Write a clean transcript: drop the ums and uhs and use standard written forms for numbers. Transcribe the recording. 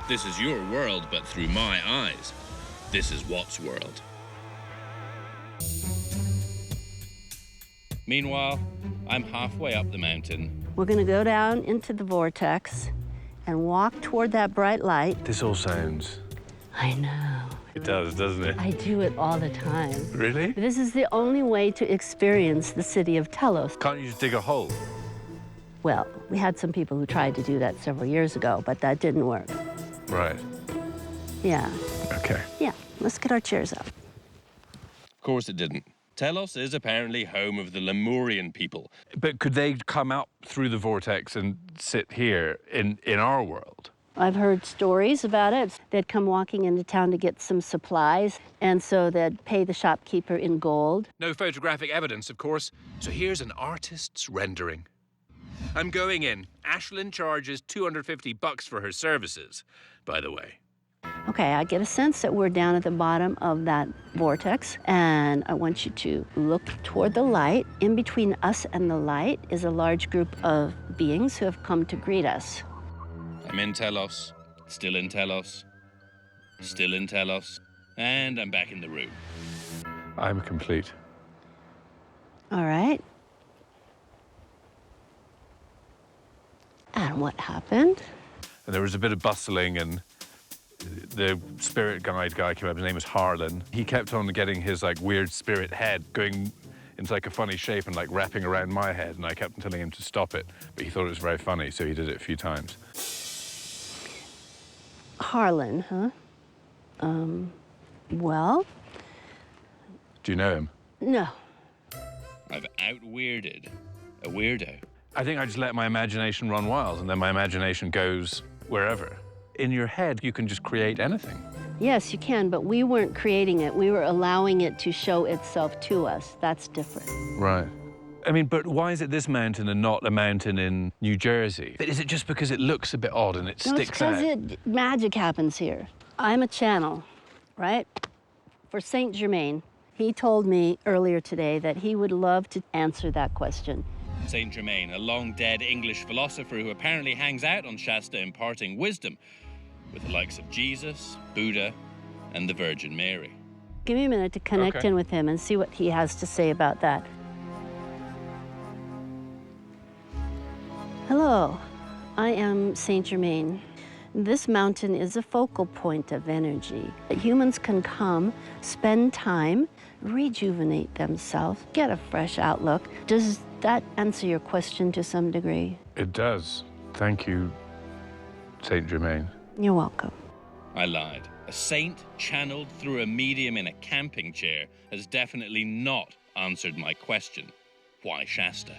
This is your world, but through my eyes. This is Watt's world. Meanwhile, I'm halfway up the mountain. We're going to go down into the vortex and walk toward that bright light. This all sounds... I know. It does, doesn't it? I do it all the time. Really? This is the only way to experience the city of Telos. Can't you just dig a hole? Well, we had some people who tried to do that several years ago, but that didn't work. Right. Yeah. Okay. Yeah, let's get our chairs up. Of course it didn't. Telos is apparently home of the Lemurian people. But could they come up through the vortex and sit here in our world? I've heard stories about it. They'd come walking into town to get some supplies, and so they'd pay the shopkeeper in gold. No photographic evidence, of course, so here's an artist's rendering. I'm going in. Ashlyn charges $250 for her services, by the way. Okay, I get a sense that we're down at the bottom of that vortex, and I want you to look toward the light. In between us and the light is a large group of beings who have come to greet us. I'm in Telos, still in Telos, still in Telos, and I'm back in the room. I'm complete. All right. And what happened? And there was a bit of bustling, and the spirit guide guy came up. His name was Harlan. He kept on getting his like weird spirit head going into like a funny shape and like wrapping around my head, and I kept telling him to stop it, but he thought it was very funny, so he did it a few times. Harlan, huh? Well? Do you know him? No. I've out-weirded a weirdo. I think I just let my imagination run wild, and then my imagination goes wherever. In your head, you can just create anything. Yes, you can, but we weren't creating it. We were allowing it to show itself to us. That's different. Right. I mean, but why is it this mountain and not a mountain in New Jersey? Is it just because it looks a bit odd and it sticks out? No, it's because magic happens here. I'm a channel, right? For Saint Germain. He told me earlier today that he would love to answer that question. Saint Germain, a long-dead English philosopher who apparently hangs out on Shasta imparting wisdom with the likes of Jesus, Buddha, and the Virgin Mary. Give me a minute to connect in with him and see what he has to say about that. Hello, I am Saint Germain. This mountain is a focal point of energy. Humans can come, spend time, rejuvenate themselves, get a fresh outlook. Does that answer your question to some degree? It does. Thank you, Saint Germain. You're welcome. I lied. A saint channeled through a medium in a camping chair has definitely not answered my question. Why Shasta?